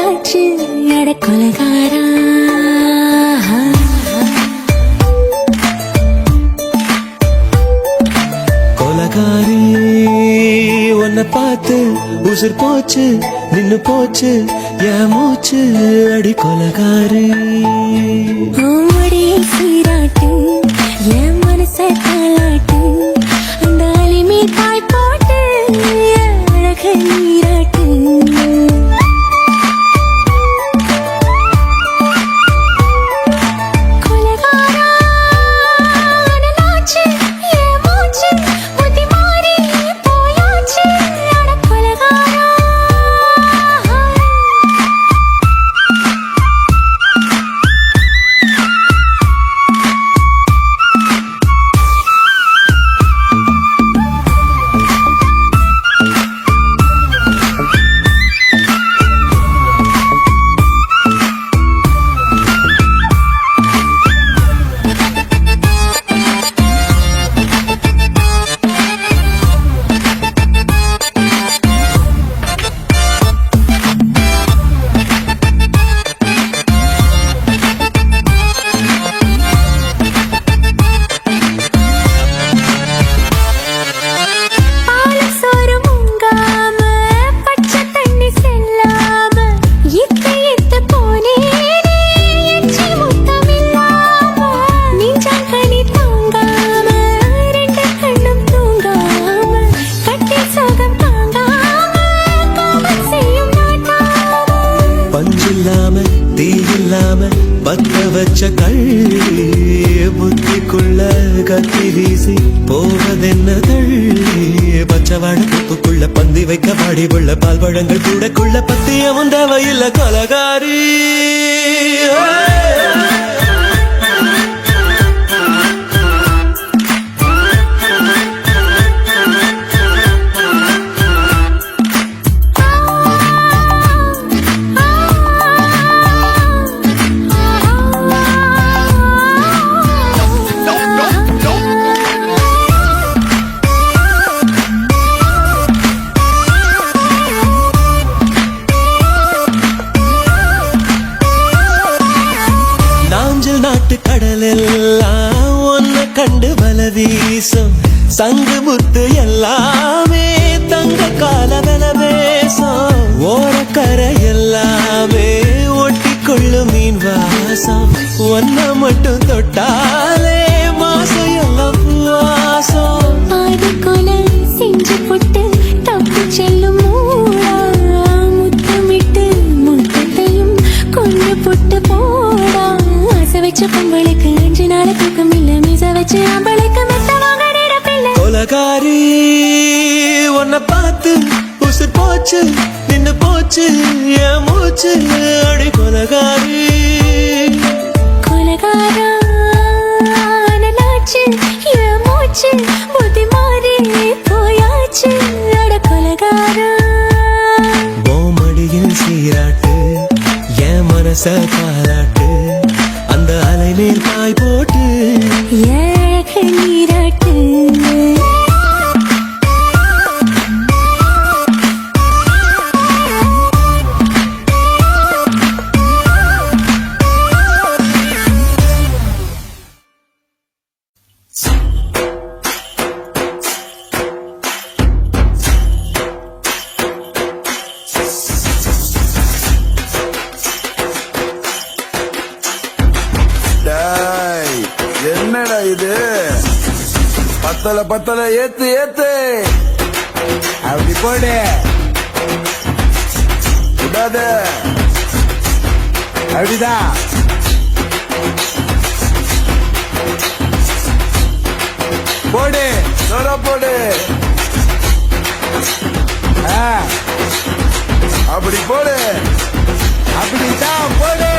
போயாச்சு அட கொலகாரா. கொலகாரி உன்னை பார்த்து உசுர் போச்சு நின்னு போச்சு என் மூச்சு அடி கொலகாரி. ஓடியை சீராட்டு என் மனச தாளாட்டு அந்த அலிமே தாய் போட்டு அழக நீராட்டு. பத்த வச்ச கள்ளி புத்திக்குள்ள கத்தி வீசி போவதென்ன தள்ளி பச்சவாட குப்புக்குள்ள பந்தி வைக்க பாடி உள்ள பால் பழங்கள் கூடக்குள்ள பத்தியமும் தேவையில்ல கொலகாரி. நாட்டு கடலெல்லாம் ஒன்ன கண்டு வல வீசும் சங்கு முத்து எல்லாமே தங்க கால வெல பேசும் ஓரக்கரை எல்லாமே ஒட்டி கொள்ளும் மீன் வாசம் ஒன்ன மட்டும் தொட்டாலே மாசம் எல்லாம் வாசம். அது கொல செஞ்சு போட்டு தப்பு செல்லும் முத்தமிட்டு முத்தத்தையும் கொண்டு போட்டு போடா. வச்ச பொங்கலுக்கு 5 நாள் தூக்கம் இல்ல மீச வச்சு அம்பளுக்கு மெத்த வாங்க நேரப்பில்லை. கொலகாரி உன்னை பார்த்து உசுர் போச்சு நின்னு போச்சு என் மூச்சு அடி கொலகாரி. கொலகாரா நலாச்சு என் மூச்சு புத்தி மாறி போயாச்சு அட கொலகாரா. மடியில் சீராட்டு என் மனச தாளாட்டு அந்த அலை மேல் பாய் போட்டு ஏக நீராட்டு. என்னடா இது பத்தல பத்தல ஏத்து ஏத்து அப்படி போடு விடாத அப்படிதான் போடு சோடா போடு அப்படி போடு அப்படிதான் போடு.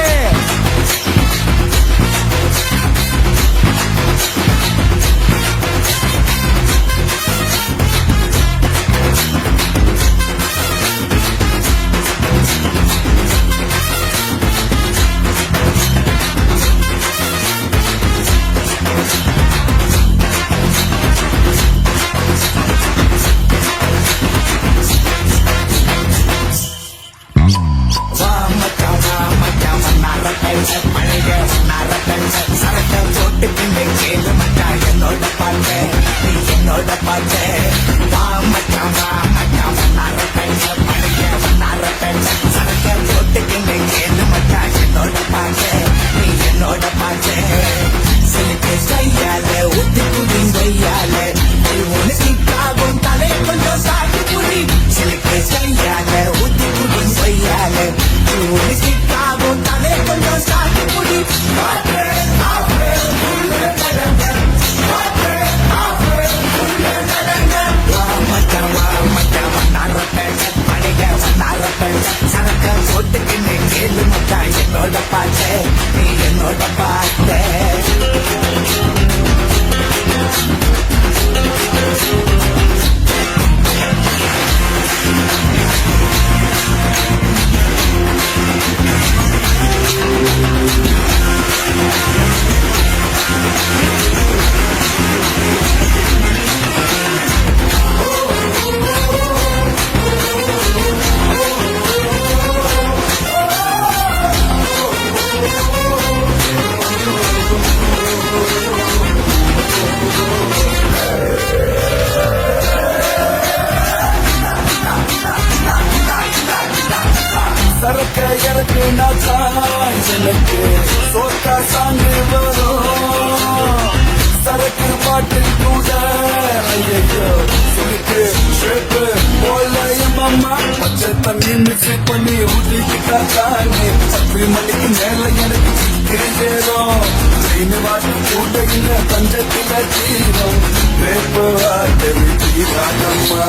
சரக்க எனக்கு நான் எனக்கு சோக்கா சாங்கு வரும் சரக்கு பாட்டில் கூட ஐயோ சுருக்கு ஷேப்பு போலையும் அம்மா பச்சை தண்ணி மிக்ஸ் பண்ணி ஊற்றிக்கிட்டா தானே 10 மணிக்கு மேல எனக்கு கேளும் ட்ரெயின் வாட்டி கூட இல்ல தஞ்சத்தில தீரும் வேப்பு வாட்டு தீராதம்மா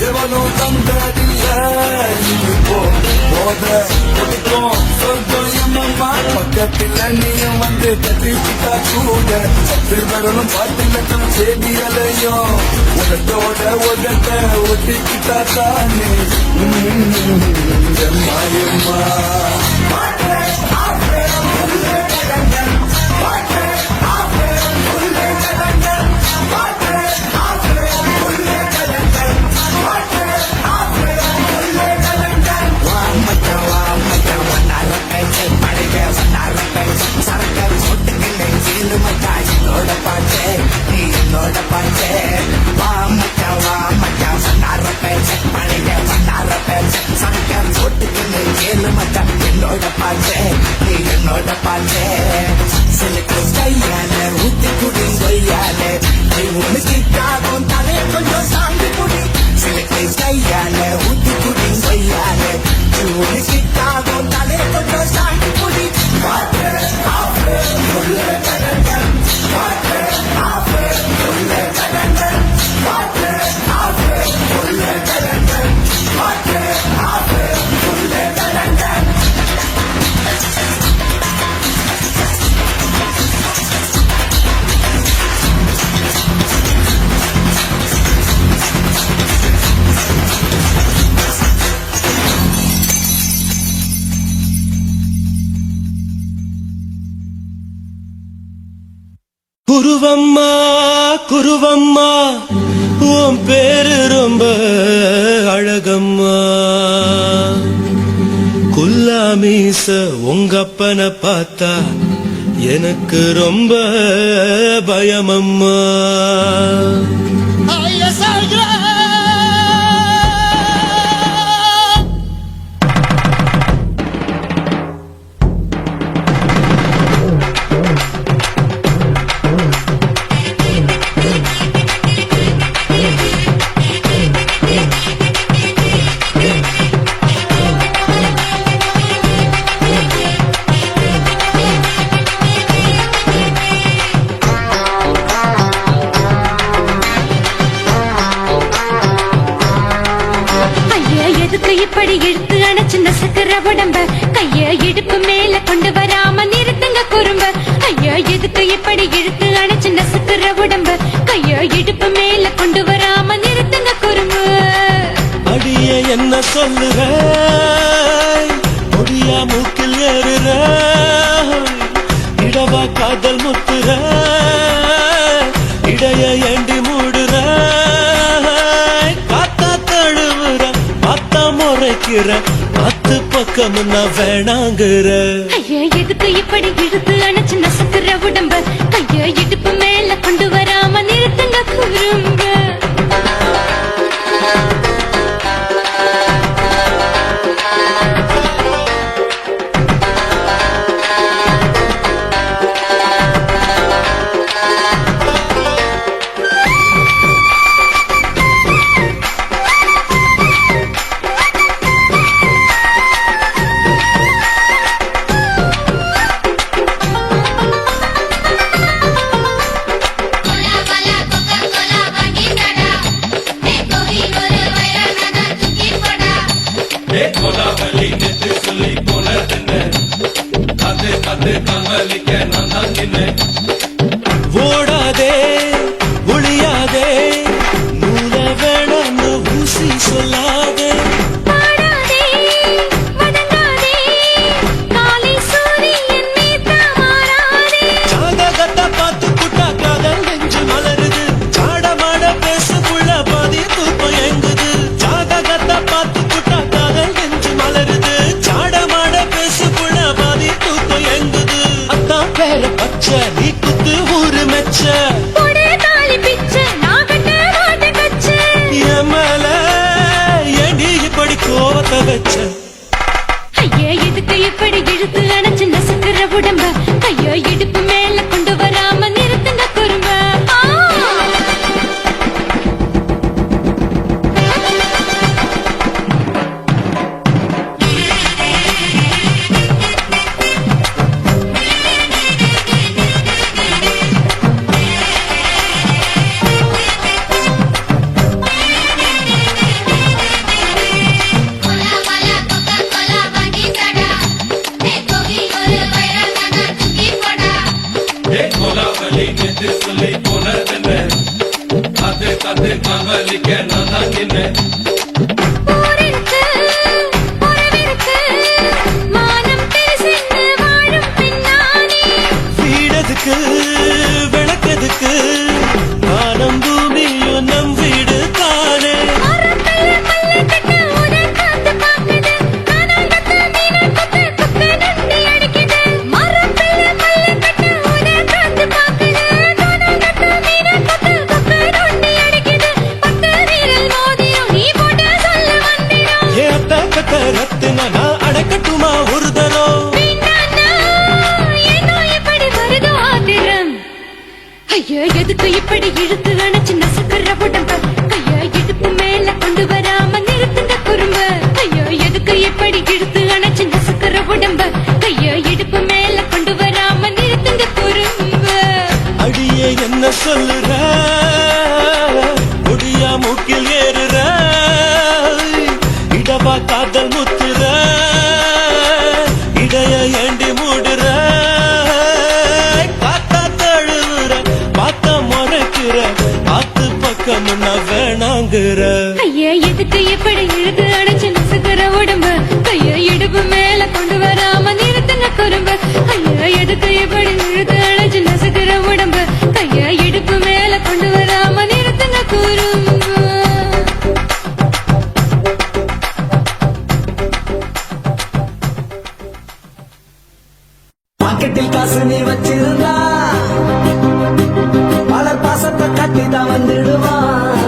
எவனும் தந்ததில்ல பக்கத்தில் நீயும் வந்து தட்டிக்கிட்டா கூட திருவரணும் பாட்டில் செய்தி அலையும் உடத்தோட உடத்த ஒட்டிக்கிட்டா தானே மாயம்மா குருவம்மா குருவம்மா உன் பேரு ரொம்ப அழகம்மா குல்லாமீச உங்கப்பனை பார்த்தா எனக்கு ரொம்ப பயமம்மா இப்படி இழுத்து அணைச்சு நசுக்கிற உடம்ப கைய இடுப்பு மேல கொண்டு வராம நிறுத்துங்க குறும்ப. ஐயா எதுக்கு இப்படி இழுத்து அணைச்சு நசுக்கிற உடம்ப கைய இடுப்பு மேல கொண்டு வராம நிறுத்துங்க குறும்பு. அடியே என்ன சொல்லுற முடியா மூக்கில் ஏறுற இடவா காதல் முத்துற இடைய ஏண்டி மூடுற காத்தா தழுவுற மாத்தா முறைக்கிற பத்து பக்கம் நான் வேணாங்குற. ஐயா எதுக்கு இப்படி இழுத்து அணைச்சு நசுக்கிற உடம்ப கைய இடுப்பு மேல கொண்டு வராம நிறுத்துங்க குறும்ப. ஓடாதே ஒளியாதே நூல வேணான்னு ஊசி சொல்லாதே ஜாதகத்தை பார்த்து புட்டா காதல் நெஞ்சு மலருது சாடமாட பேசு புள்ள பாதி தூக்கம் எங்குது. ஜாதகத்தை பார்த்து புட்டா காதல் நெஞ்சு மலருது சாடமாட பேசு புள்ள பாதி தூக்கம் எங்குது. அத்தான் பேர பச்சை நீ குத்து ஊரு மெச்ச என் மேல ஏண்டி இப்படி கோவத்தை வச்ச. ஐயா எதுக்கு இப்படி இழுத்து அணைச்சு நசுக்கிற உடம்ப கையோ இடுப்பு மேல கொண்டு வராம நிறுத்துங்க குறும்ப. ஊருக்கு, உறவிற்கு, மானம் பெருசென்று வாழும் பெண்ணானே. வீடதுக்கு விளக்கதுக்கு வானம் பூமியும் நம் வீடு தானே. மரத்துல மல்லிக்கட்டு உதன் காத்து பாக்குது, கானாங்கத்து மீனை கொத்து கொத்து நண்டி அடிக்குது. மரத்துல மல்லிக்கட்டு உதன் காத்து பாக்குது, கானாங்கத்து மீனை கொத்து கொத்து நண்டி அடிக்குது. பத்து வீரல் மோதிரம் நீ போட்ட சொல்ல வந்திடும். ஏ அத்த கட்ட ரத்தின நான் அடக்கட்டுமா ஒரு தரம். வேண்டாண்ணா, ஏனோ இப்படி வருதோ ஆத்திரம். ஐயோ எதுக்கு இப்படி இழுத்து அணைச்சு நசுக்கிற உடம்ப கைய இடுப்பு மேல கொண்டு வராம நிறுத்துங்க குறும்ப. ஐயோ எதுக்கு இப்படி இழுத்து அணைச்சு நசுக்கிற உடம்ப கைய இடுப்பு மேல கொண்டு வராம நிறுத்துங்க குறும்ப. அடியே என்ன சொல்லுற முடியா மூக்கில் ஏறுற இடவா காதல் முத்துற இடைய ஏண்டி மூடுற காத்தா தழுவுற பார்த்த முறைக்கிற ஆத்து பக்கம் நான் வேணாங்குற. ஐயா எதுக்கு இப்படி இழுத்து அணைச்சு நசுக்கிற உடம்ப கைய இடுப்பு மேல கொண்டு வராம நிறுத்துங்க குறும்ப. ஐயா எதுக்கு இப்படி இழுத்து அணைச்சு நசுக்கிற உடம்ப கைய இடுப்பு மேல கொண்டு வராம நிறுத்துங்க குறும்ப. பாக்கெட்டில் காசு நீ வச்சிருந்தா பலர் பாசத்தை கட்டி தான் வந்துடுவான்.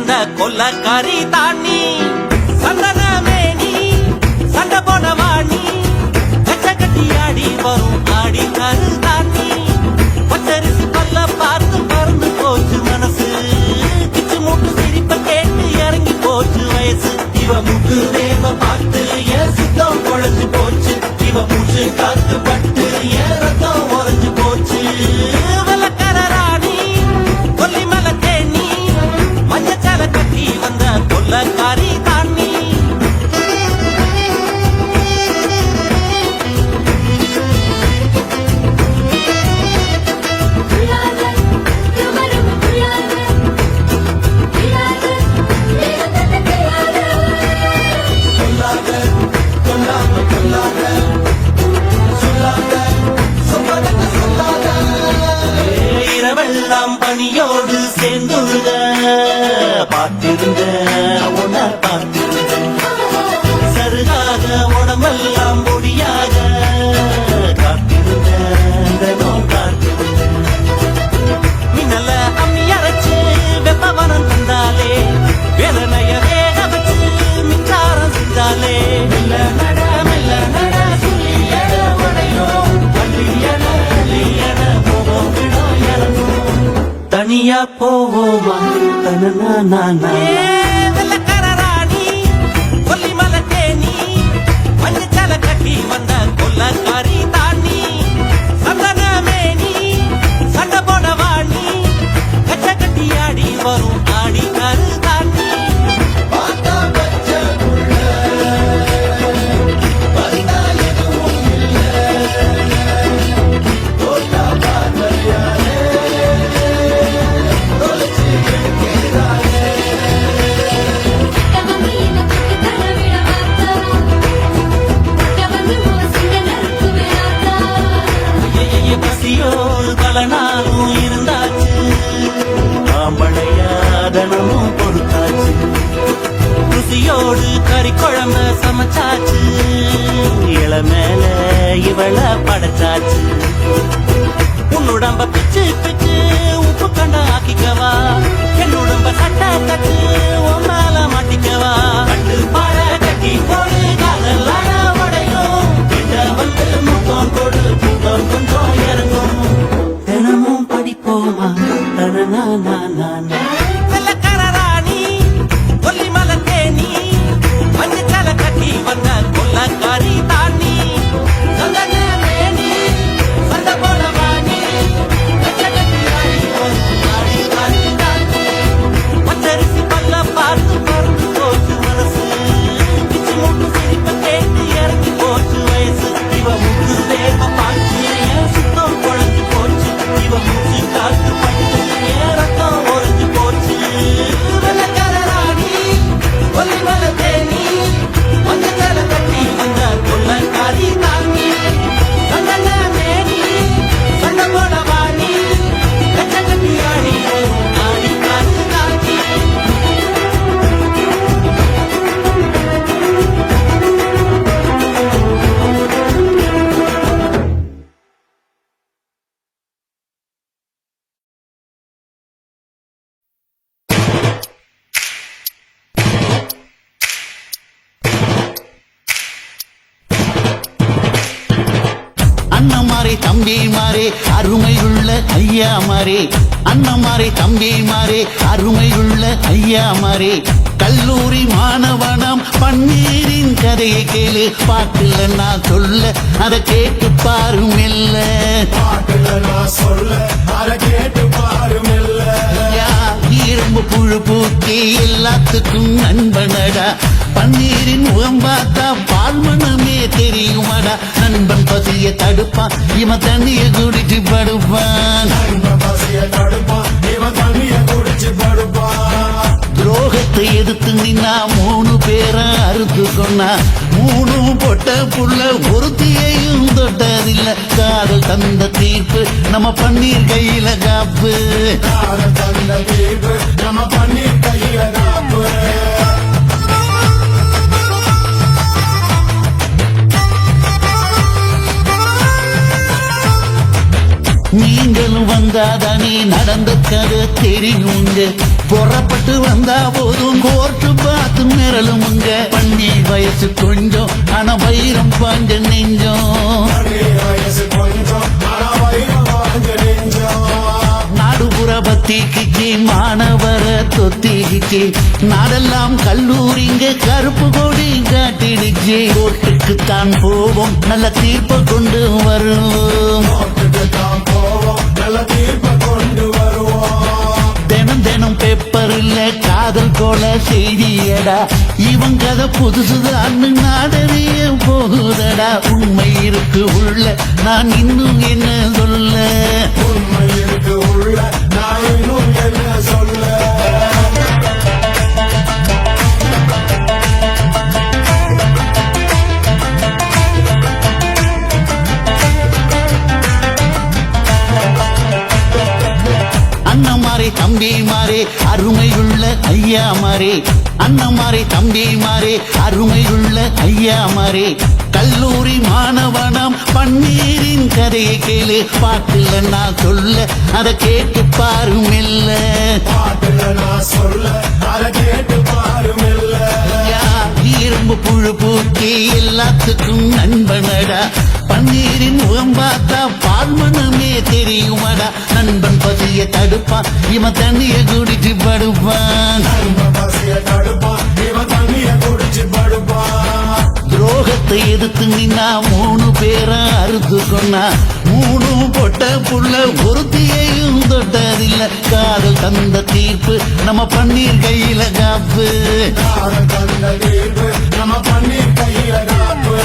வந்த கொல்லக்காரி தாண்டி சந்தன மேனி சண்டை போன வாணி கச்ச கட்டி ஆடி வரும் ஆடி கரு தாண்டி பச்சரிசி பல்ல பார்த்து பறந்து போச்சு மனசு கிச்சு மூட்டு சிரிப்ப கேட்டு இறங்கி போச்சு வயசு இவ முட்டு தேவ பார்த்து என் சித்தம் குழஞ்சு போச்சு இவ மூச்சு காத்து பட்டு என் ரத்தம் உறைஞ்சு போச்சு வெள்ளக்கார ராணி கொல்லிமலை தேனி மஞ்சச்சால கட்டி வந்த கொல்லக்காரி தாண்டி இரவெல்லாம் பனியோடு சேர்ந்துள்ள பார்த்திருந்த உன பார்த்திருந்த சருகாக உடம்பெல்லாம் முடியாக காத்திருந்த காத்திருந்த மின்னல அம்மி அரைச்சு வெப்பவனம் தந்தாலே வேதனைய வேக வச்சு மின்சாரம் செஞ்சாலே மெல்ல நட சொல்லி எட உடையும் பள்ளியன அள்ளியன போவோம் விடும் இறங்கும் தனியா போவோமா தனனா வெள்ளக்கார ராணி கொல்லிமலை தேனி மஞ்சச்சால கட்டி வந்த கொல்லக்காரி தாண்டி சந்தன மேனி சண்டை போட வாணி கச்ச கட்டி ஆடி வரும் ஆடி கரு தாண்டி பசியோடு பல நாளும் இருந்தாச்சு ஆம்பளையாதனமும் பொறுத்தாச்சு ருசியோடு கறி குழம்ப சமைச்சாச்சு இளமேல இவள படைச்சாச்சு உன்னுடம்ப பிச்சு பிச்சு உப்பு கண்ட ஆக்கிக்கவா என்னுடம்ப சட்ட தட்டு உன் மேல மாட்டிக்கவா கண்டு பாட கட்டி போடு காதலான உடையும் கிட்ட வந்து முத்தம் கொடு முத்தம் கொஞ்சம் இறங்கும் தினமும் படிப்போமா தனனா வெள்ளக்கார ராணி கொல்லிமலை தேனி மஞ்சச்சால கட்டி வந்த கொல்லக்காரி தாண்டி சந்தன மேனி சண்டை போட வாணி கச்ச கட்டி ஆடி வரும் ஆடி ஆடி தாண்டி பச்சரிசி பல்ல பார்த்து பறந்து போச்சு மனசு கிச்சு மூட்டு சிரிப்ப கேட்டு இறங்கி போச்சு வயசு இவ முட்டு தேவ பார்த்து என் சுத்தம் குழஞ்சு போச்சு இவ மூச்சு காத்து பட்டு என் ரத்தம் உறைஞ்சு போச்சு வெள்ளக்கார ராணி கொல்லிமலை தேனி மஞ்சச்சால கட்டி வந்த கொல்லக்காரி தாண்டி சந்தன மேனி சண்டை போட வாணி கச்ச கட்டி ஆடி வரும் ஆடி காத்து தாண்டி அண்ணமாரே தம்பி மாறே அருமையுள்ள ஐயா மாறே அண்ணமாரே தம்பி மாறே அருமையுள்ள ஐயா மாறே கல்லூரி மாணவனம் பன்னீரின் கதையை கேளு பாட்டுல நான் சொல்ல அதை கேட்டு பாரு மெல்ல ஐயா, இரும்பு புழு பூச்சி எல்லாத்துக்கும் நண்பனடா பன்னீரின் முகம் பார்த்தா பால் மனமே தெரியுமடா நண்பன் பசிய தடுப்பான் இவன் தண்ணிய குடிச்சு படுப்பான் துரோகத்தை எதிர்த்து நின்னா 3 பேரை அறுத்து கொன்னா 3 பொட்ட புள்ள ஒருத்தியையும் தொட்டதில்லை காதல் தந்த தீர்ப்பு நம்ம பன்னீர் கையில காப்பு நீங்களும் வந்தாதானே நடந்த கதை தெரியுங்க புறப்பட்டு வந்தா போதும் கோர்ட்டு பார்த்து மிரளுமுங்க பண்ணி வயசு கொஞ்சம் ஆனா வைரம் பாஞ்ச நெஞ்சம் வயசு கொஞ்சம் ஆனா வைரம் வாங்க நெஞ்சம் நாடுபுற பத்திக்கு மாணவர தொத்திக்கு நாடெல்லாம் கல்லூரிங்க கருப்பு கொடி காட்டிடுச்சு கோர்ட்டுக்கு தான் போவோம் நல்ல தீர்ப்பை கொண்டு வருவோம் தான் போவோம் நல்ல தீர்ப்பை கொண்டு வருவோம் தினம் தினம் பேப்பர்ல காதல் கொல செய்தியடா இவன் கதை புதுசுதான் நாடறிய போகுதடா உண்மை இருக்கு உள்ள நான் இன்னும் என்ன சொல்ல உண்மை இருக்கு உள்ள நான் இன்னும் என்ன சொல்ல அண்ணமாரே தம்பி மாறே அருமையுள்ள ஐயா மாறே அண்ணமாரே தம்பி மாறே அருமையுள்ள ஐயா மாறே கல்லூரி மாணவனாம் பன்னீரின் கதையை கேளு பாட்டுல நான் சொல்ல அதை கேட்டு பாரு மெல்ல பாட்டுல நான் சொல்ல அதை கேட்டு பாருமில்ல ஐயா, இரும்பு புழு பூக்கி எல்லாத்துக்கும் நண்பனடா பன்னீரின் முகம் பார்த்தா பால்மனமே தெரியுமாடா நண்பன் பசிய தடுப்பான் இவன் தண்ணிய குடிச்சு படுப்பான் பசிய தடுப்பான் இவன் தண்ணிய குடிச்சு படுப்பான் துரோகத்தை எதிர்த்து நின்னா 3 பேரை அறுத்து கொன்னா 3 பொட்ட புள்ள ஒருத்தியையும் தொட்டதில்ல காதல் தந்த தீர்ப்பு நம்ம பன்னீர் கையில காப்பு காதல் தந்த தீர்ப்பு நம்ம பன்னீர் கையில காப்பு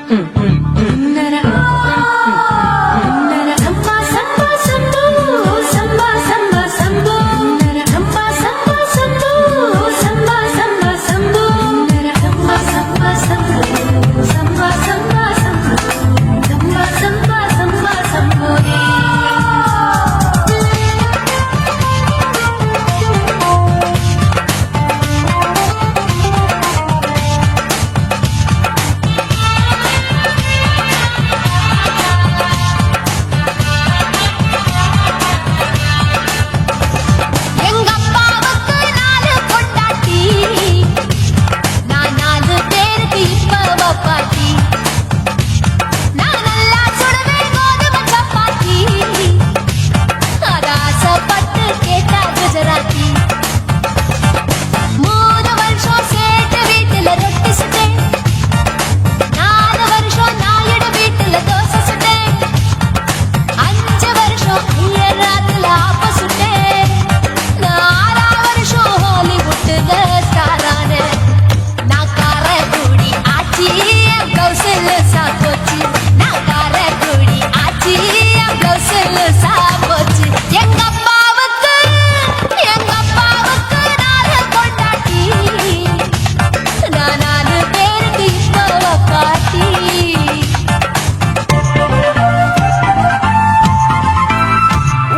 சம்பா சம்பா சம்போ சம்பா சம்பா சம்போ சம்பா சம்பா சம்போ சம்பா சம்பா சம்போ சம்பா சம்பா சம்போ சம்பா சம்பா சம்போ சம்பா சம்பா சம்பா சம்போ எங்க அப்பாவுக்கு 4 பொண்டாட்டி நான் 4 பேருக்கு இப்ப பாட்டி நான் நல்லா சுடுவேன் கோதுமை சப்பாத்தி அது ஆசைப்பட்டு கேட்டா குஜராத்தி 3 வருஷம் சேட்டு வீட்டுல ரொட்டி சுட்டேன் 4 வருஷம் நாயுடு வீட்டுல தோசை சுட்டேன் 5 வருஷம் ஐயர் ராத்துல ஆப்ப சுட்டேன் 4 வருஷம் ஹாலிவுட்ல ஸ்டாரானே நான் காரக்குடி ஆச்சி கௌசல்ல சாப்போச்சு நான் காரக்குடி ஆச்சி கௌசல்ல சாப்போச்சு எங்க அப்பாவுக்கு 4 பொண்டாட்டி நான் 4 பேருக்கு இப்ப பாட்டி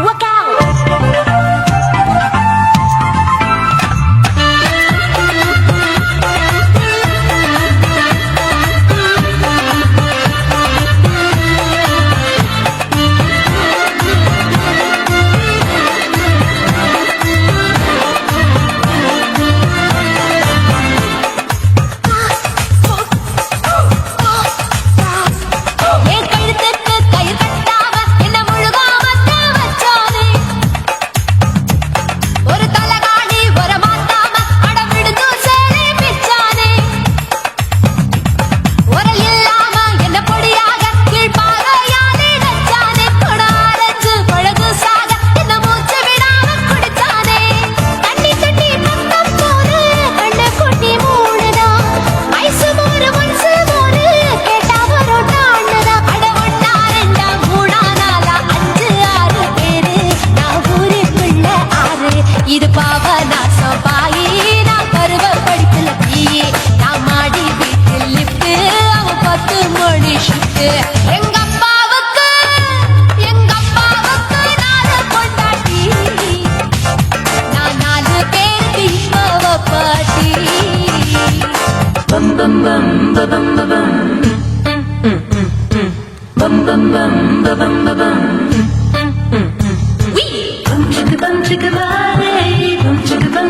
Work out! என் கழுத்துக்கு கயிறு கட்டாம என்ன முழுகாம தான் வச்சானே ஒரு தலகாணி ஒரு மாத்தாம அடம் விடுந்து சேலை பிச்சானே உரல் இல்லாம என்ன பொடியாக கீழ்பாறையாலே நச்சானே கொடாரஞ்சு பழகு சாக என்ன மூச்சு விடாம குடிச்சானே தண்ணி தண்ணி பக்கம் போரு கண்ணை கொட்டி மூடுதா ஐசு மோரு மனசு மோரு கேட்டா வரோட்டா அண்ணதா அட 1 2 3 4 5 6 பேரு நான் ஊருக்குள்ள 6 இது பாவநாசம் பாயி நான் பருவ படிப்புல பீயே நான் மாடி வீட்டில் லிப்ட் அவன் 10 மணி ஷிஃப்ட் எங்க அப்பாவுக்கு 4 பொண்டாட்டி நான் 4 பேருக்கு இப்ப பாட்டி Bum chicka body, bum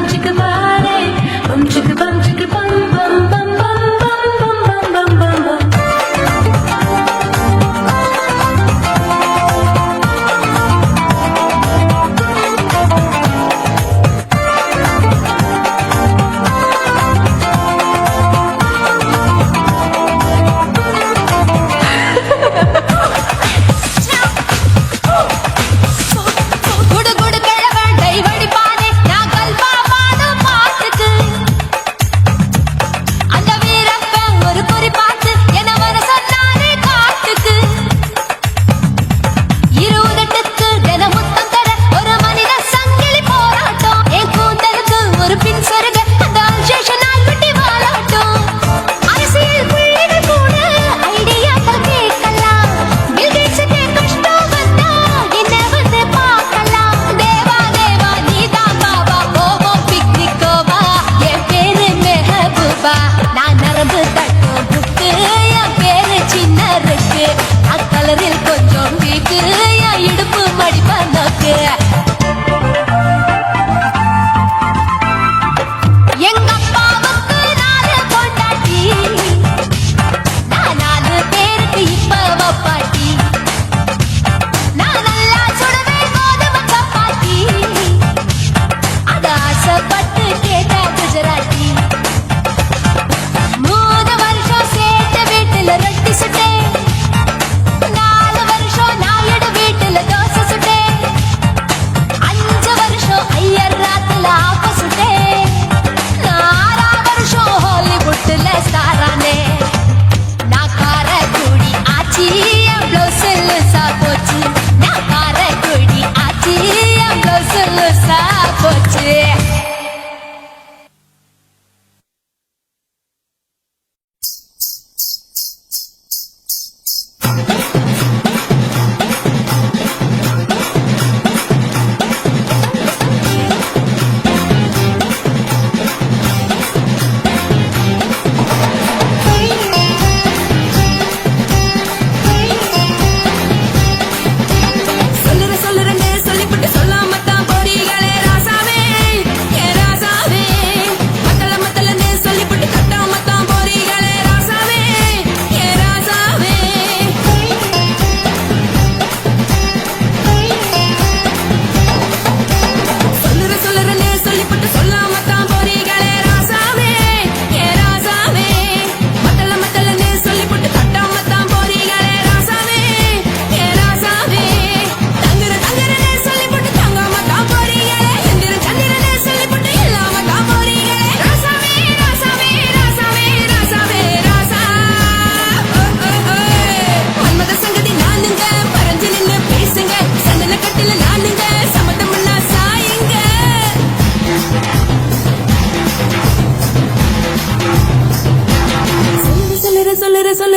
chicka body, bum chicka bum bum bum bum bum bum bum bum.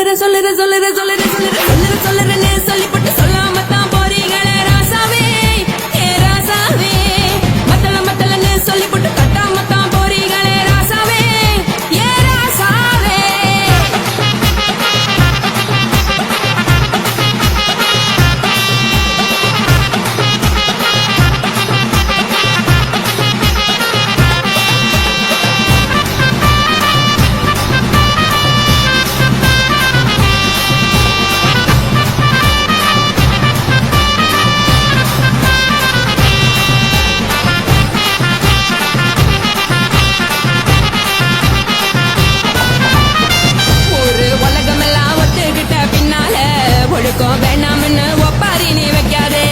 சொல்லுறேன்னு சொல்லிப்பட்டு சொல்லாம தான் போறீங்களே ராசாவே ஏ ராசாவே மத்தலன்னு சொல்லிப்பட்டு கட்டாம தான் போறீங்களே ராசாவே ஏ ராசாவே ஒரு உலகமெல்லாம் ஒத்துக்கிட்ட பின்னால ஒழுக்கம் வேணாம்னு ஒப்பாரி நீ வைக்காதே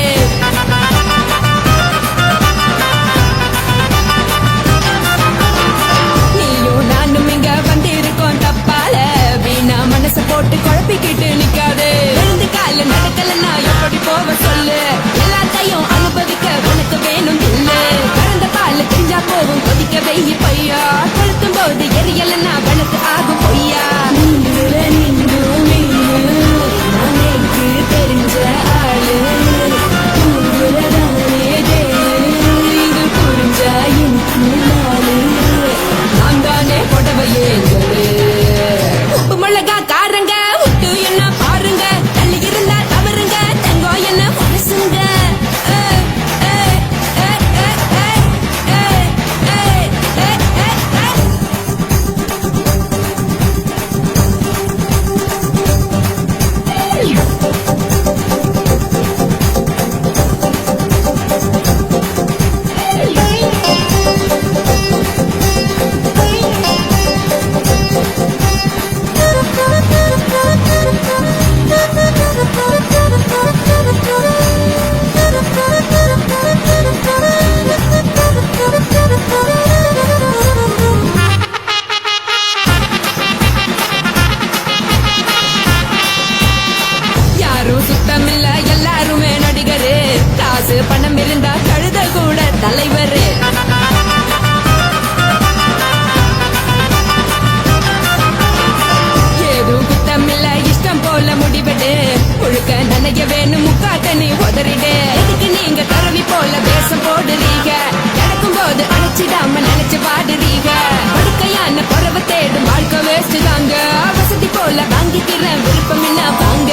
நீயும் நானும் இங்க வந்திருக்கோம் தப்பால வீணா மனசு போட்டு குழப்பிக்கிட்டு நிக்காதே எழுந்து கால நடக்கலன்னா எப்படி போக சொல்லு எல்லாத்தையும் அனுபவிக்க உனக்கு வேணும் இல்லு கறந்த பால் தெரிஞ்சா போகும் கொதிக்க வெயி பையா கொளுத்தும் போது எரியலன்னா வழக்கு ஆகும் பொய்யா தெரிஞ்ச ஆளு இது புரிஞ்சா எனக்கு நாளு நான் தானே புடவையே உப்பு மிளகா காரங்க விட்டு என்ன பாருங்க தள்ளி இருந்தா தவறுங்க தங்கோ என்ன மனசுங்க யாரும் சுத்தமில்ல எல்லாருமே நடிகரு காசு பணம் இருந்தா கழுத கூட தலைவரு ஏதும் குத்தமில்ல இஷ்டம் போல முடிவெடு ஒழுக்க நனைய வேணும் முக்காட்ட நீ உதறிடு இதுக்கு நீங்க தரவி போல வேஷம் போடுறீங்க நடக்கும் போது அணைச்சிடாம நினைச்சு பாடுறீங்க படுக்கையான குறவை தேடும் வாழ்க்கை வேஸ்ட் தாங்க வசதி போல வாங்கிக்கிறேன் விருப்பம் என்ன வாங்க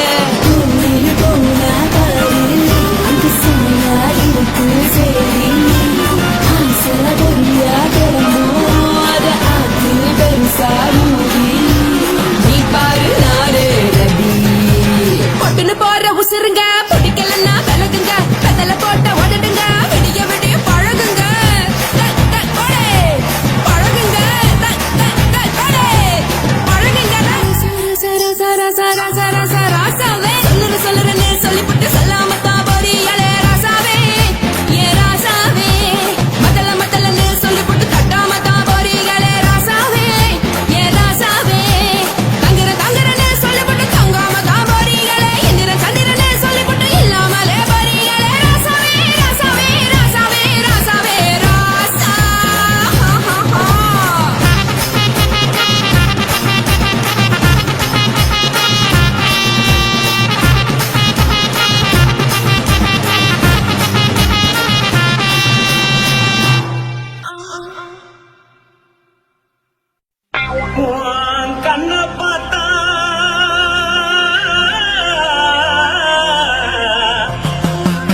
நீ பாரு நாரு ரவி பொட்டுன்னு போற உசுருங்க பிடிக்கலன்னா விலகுங்க பெதல போட்ட உதடுங்க விடிய விடிய பழகுங்க பழகுங்க ராசாவே சொல்லுறேன்னு சொல்லிப்பட்டு சொல்லாம தான் போறீங்களே ராசாவே ஏ ராசாவே மத்தலன்னு சொல்லிப்பட்டு கட்டாம தான் போறீங்களே ராசாவே ஏ ராசாவே தங்குறேன்னு சொல்லிப்பட்டு தங்காம தான் போறீங்களே சந்திரன்னு சொல்லிப்பட்டு இல்லாமலே போறீங்களே ராசாவே ராசாவே ராசாவே ராசாவே ராசா உன் கண்ணை பார்த்தா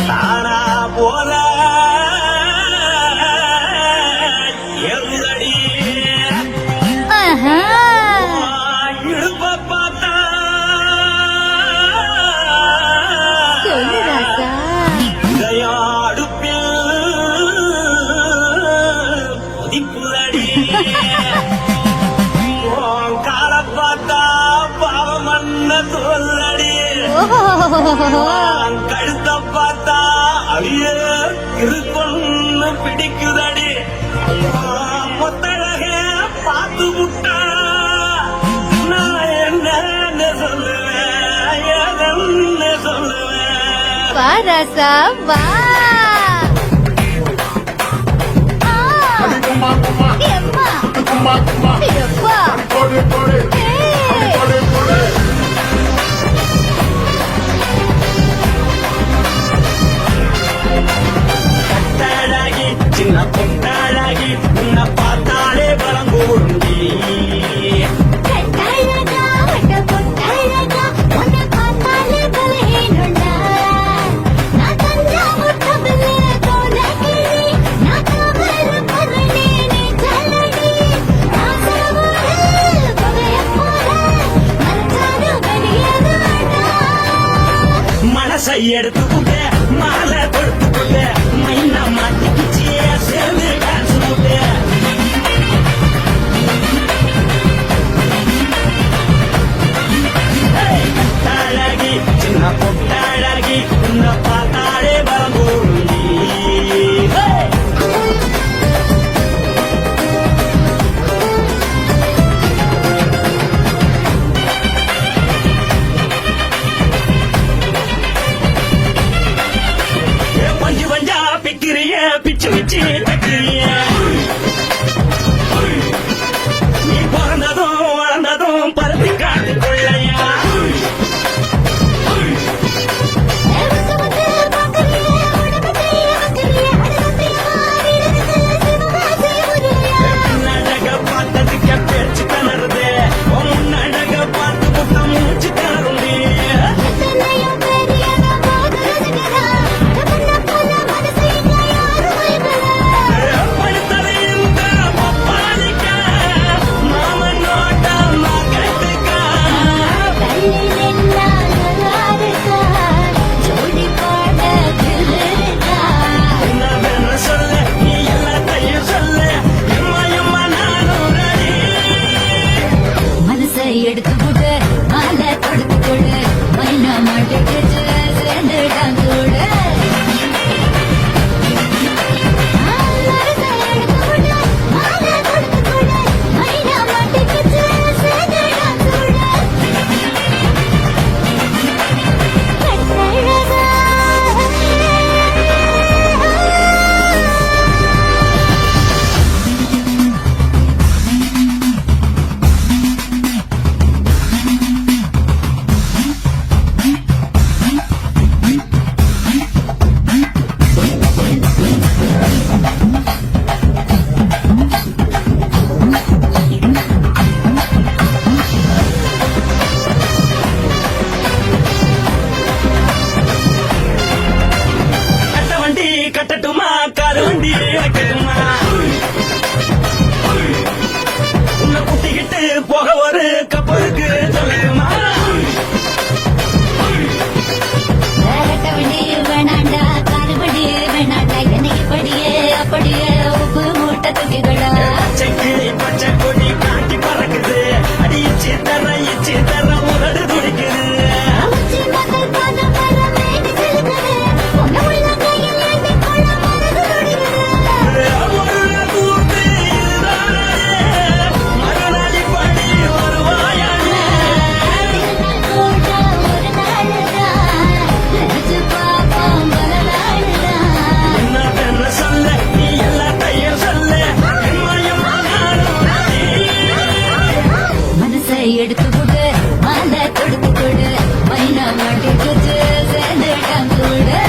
தானா போல எருதடி இடுப்ப பார்த்தா இதயம் அடுப்பில் கொதிப்புதடி கால பார்த்தா பாவமன்ன சொல்லடி கழுத்த பார்த்தா அழிய இருக்குன்னு பிடிக்குதடி மொத்தழக பார்த்து விட்டா நான் என்ன சொல்லுவேன் எதன்னு சொல்லுவேன் வா ராசா வா எம்மா எப்பா ஏய் எடுத்து புட்ட மாலை கொடுத்து புட்ட மைனா மாட்டிக்கிச்சு சேர்ந்து டான்ஸ் புட்ட அழகி சின்ன பொட்டழகி உன்னை பார்த்தாலே பரம்பூருந்தி பஞ்சு பஞ்சா பிக்கிறிய பிச்சு பிச்சு தக்கிறிய நீ பிறந்ததும் வளர்ந்ததும் பருத்தி காட்டுக்குள்ளையா முன்னழக பார்த்ததுக்கு பேச்சு தளருது முன்னழக பார்த்து புத்தம் மூச்சு தளருந்தே எடுத்து போட்டு மாலை கொடுத்து கொடு மைனா மாட்டுக்கு சேர்ந்து டான்ஸ் போடு கட்டட்டுமா காரு வண்டி வைக்கட்டுமா உன்னை குட்டிக்கிட்டு போக ஒரு கப்பலுக்கு சொல்லட்டுமா வேணாண்டா காருபடி வேணாண்டா என்னைக்கு படியே அப்படியே உப்பு மூட்டை தூக்கிகளா பச்சைக்கிளி பச்சை கொடி காட்டி பறக்குது அடிச்சு தர உதடு துடிக்குது எடுத்து போட்டு மாலை கொடுத்து கொடு மைனா மாட்டுக்கு சேர்ந்து டான்ஸ் போடு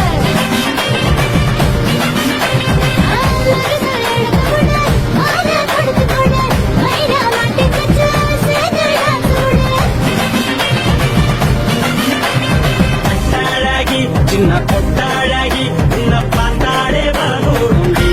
அழகி சின்ன பொட்டழகி உன்னை பார்த்தாலே வரலூருந்தி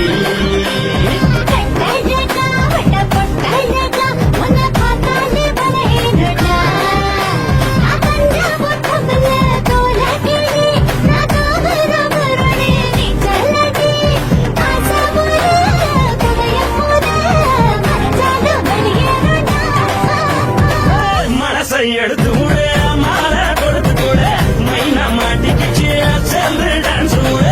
மனசை எடுத்து விடு மாலை கொடுத்து கூட மைனா மாட்டிக்கிச்சு சேர்ந்து டான்ஸ் விடு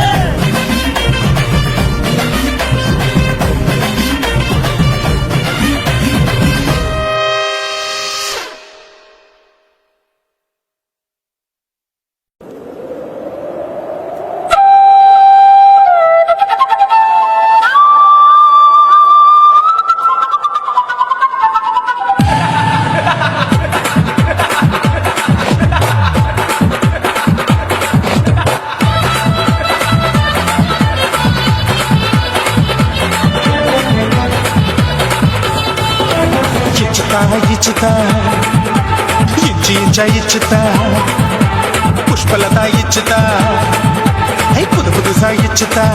ఇచ్చుతా ఇచ్చుతా పుష్పలత ఇచ్చుతా புது புதுசா இச்சுதா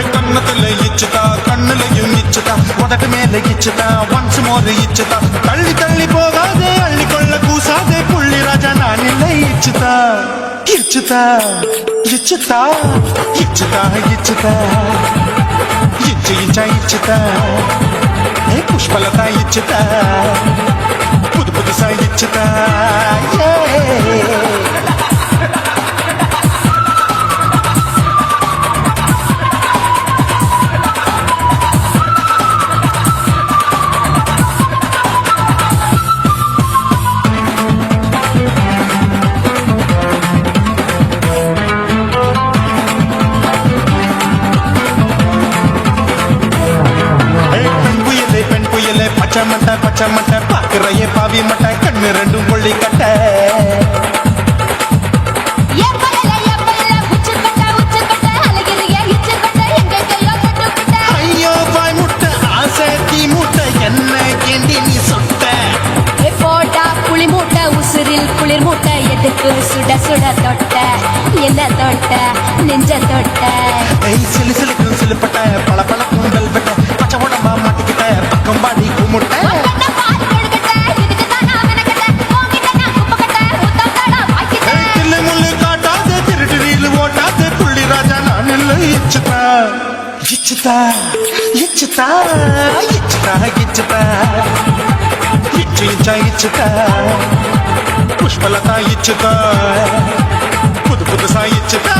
கண்ணத்துல இச்சுதா கண்ணுலையும் இச்சுதா உதட்டு மேல இச்சுதா ஒன்ஸ் மோர் இச்சுதா தள்ளி தள்ளி போகாதே அள்ளி கொள்ள கூசாதே புள்ளி ராஜா நான் இல்லை இச்சுதா ఇచ్చుతా ఇచ్చుతా ఇచ్చుతా ఇచ్చుతా ఇచ్చుతా ఏ పుష్పలత ఇచ్చుతా పుదు పుదుసా ఇచ్చుతా பச்சமட்ட பாக்குறைய பாவி மட்ட கண்ணு ரெண்டும் கொள்ளி கட்ட ஐயோ பாய் முட்டை ஆசை தீ முட்டை என்ன கேண்டி நீ சொட்ட போட்டா புளி மூட்டை உசுரில் குளிர் மூட்டை எதுக்கு சுட சுட தொட்ட என்ன தொட்ட நெஞ்ச தொட்ட சிலு சிலுக்கும் சிலுப்பட்ட பல பழக்கும் வெல்வெட்ட பச்சை உடம்பா மாட்டிக்கிட்ட பக்கம் பாடி குமுட்ட தில்லு முள்ளு காட்டாத திருட்டு ரீலு ஓட்டாத புள்ளி ராஜா நான் இல்லை இச்சுதா இச்சுதா இச்சுதா இச்சுதா இச்சுதா இச்சு இச்சுதா புஷ்பலதா இச்சுதா புது புதுசா இச்சுதா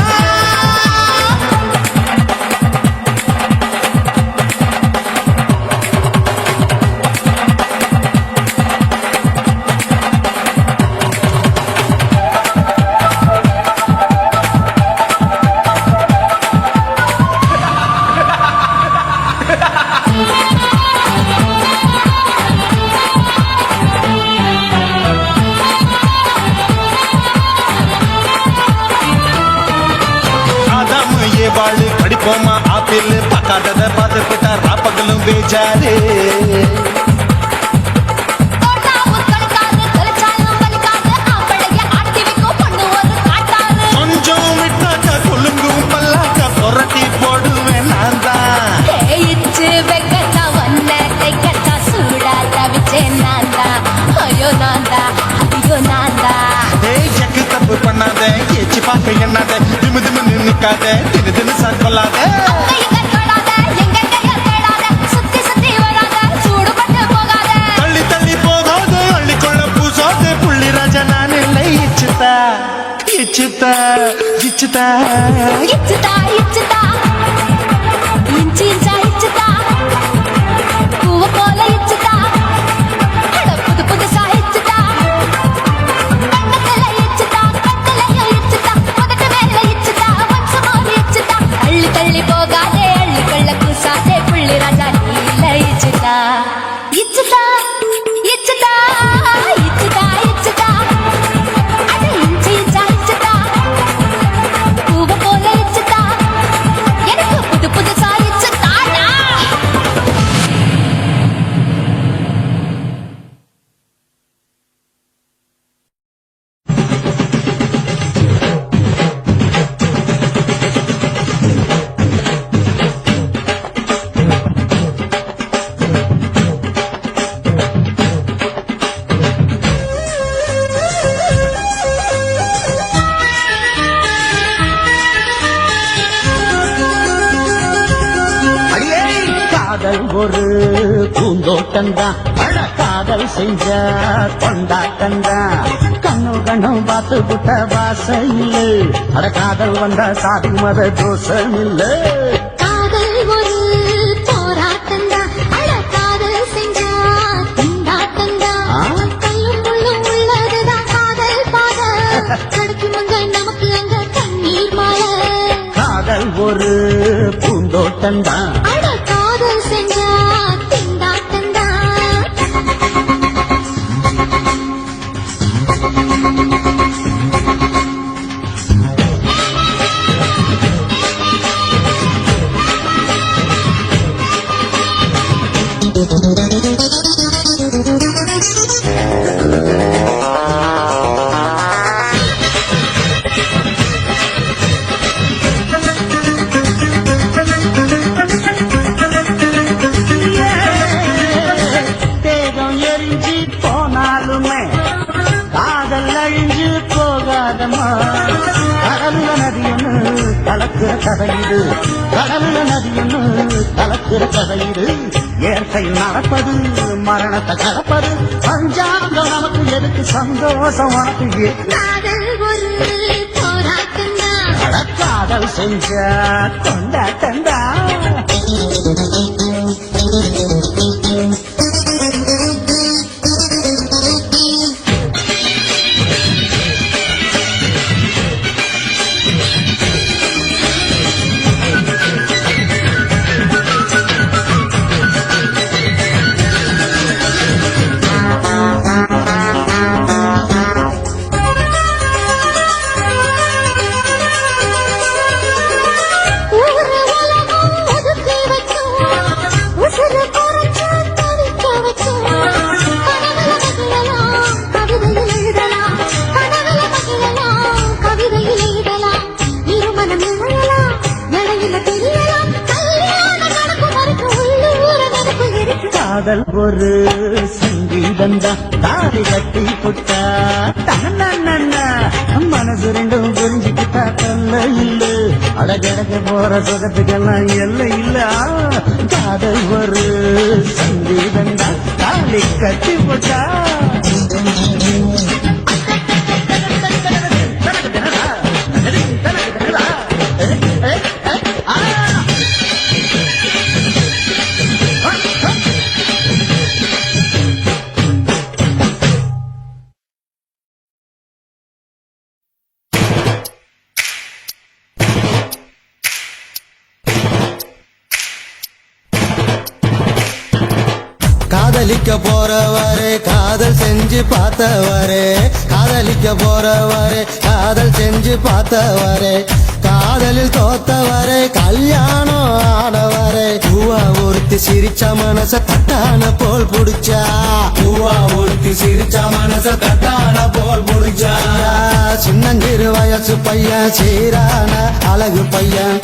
வாழு கடிப்போமா ஆப்பிள் பார்க்காதத பார்த்துக்கிட்டா ராப்பகலும் பேஜாரு கொஞ்சம் விட்டாக்க கொழுங்கும் பல்லாக்க புரட்டி போடுவேன் நான் தான் எக்கு தப்பு பண்ணாத ஏச்சி பார்க்க எண்ணாத திமு திமு நிக்காத திரு திரு சாக்கொள்ளாத தள்ளி தள்ளி போகாத அள்ளிக்கொள்ள பூசாத புள்ளி ராஜா நான் இல்லை இச்சுதா இச்சுதா இச்சுதா இச்சுதா இச்சுதா இஞ்சி இஞ்சா இச்சுதா பூவ போல இச்சுதா புது புதுசா இச்சுதா கண்ணத்துல இச்சுதா கண்ணலையும் இச்சுதா முதட்டு மேல இச்சுதா வம்சமோர் இச்சுதா அள்ளி தள்ளி போகாதே அள்ளி கள்ள கூசாதே புள்ளி ராஜா நீல இச்சுதா இச்சுதா இச்சுதா இச்சுதா இச்சுதா அட இஞ்சி இஞ்சா இச்சுதா பூவ போல இச்சுதா எனக்கு புது புதுசா இச்சுதாடா அடியே காதல் ஒரு பூந்தோட்டம்தான் அட காதல் செஞ்ச கொண்டாட்டம்தான் கண்ணு கண்ணும் பார்த்து புட்ட வாசையில் அட காதல் வந்த சாதி மத தோஷம் இல்லை காதல் ஒரு போராட்டந்தா அட காதல் செஞ்சா திண்டாட்டந்தா கல்லும் முள்ளும் உள்ளதுதான் காதல் பாத கிடைக்கும் அங்க நமக்கு அங்க கண்ணீர் மாலை காதல் ஒரு பூந்தோட்டம்தான் அட காதல் செஞ்சா திண்டாட்டந்தா தேகம் எரிஞ்சு போனாலுமே காதல் அழிஞ்சு போக போகாதம்மா கடல்ல நதியொன்னு கலக்கிற கதையிடு கடல்ல நதியொன்னு கலக்கிற கதையிடு இயற்கை நடப்பது மரணத்தை கடப்பது பஞ்சாங்கம் நமக்கு எதுக்கு சந்தோஷம் உனக்கு காதல் ஒரு போராட்டம்தான். காதல் செஞ்ச கொண்டாட்டந்தா ஊரு உலகம் ஒதுக்கி வச்சோம். உசுரு குறைச்சு தவிக்க வச்சோம். கனவுல மகிழலாம், கவிதையில் எழுதலாம். கனவுல மகிழலாம், கவிதையில் எழுதலாம். இருமனம் இணையலாம், நிலையில தெரியலாம். கல்யாணம் நடக்கும் வரைக்கும் உள்ளூர நடப்பு இருக்கு. காதல் ஒரு சங்கீதந்தா தாடி கட்டி புட்டா தன்னா மனசு ரெண்டும் புரிஞ்சுக்கிட்டா தொல்ல இல்ல அடகடக போற சுகத்துக்கெல்லாம் எல்லை இல்ல காதல் ஒரு சங்கீதந்தா தாடி கட்டி புட்டா காதலிக்க போறவரே காதல் செஞ்சு பார்த்தவரே காதலிக்க போறவரே காதல் செஞ்சு பார்த்தவரே காதலில் தோத்தவரே கல்யாணம் ஆனவரே பூவா ஒருத்தி சிரிச்ச மனச தட்டான போல் புடிச்சா பூவா ஒருத்தி சிரிச்ச மனச தட்டான போல் புடிச்சா சின்னஞ்சிறு வயசு பையன் சீரான அழகு பையன்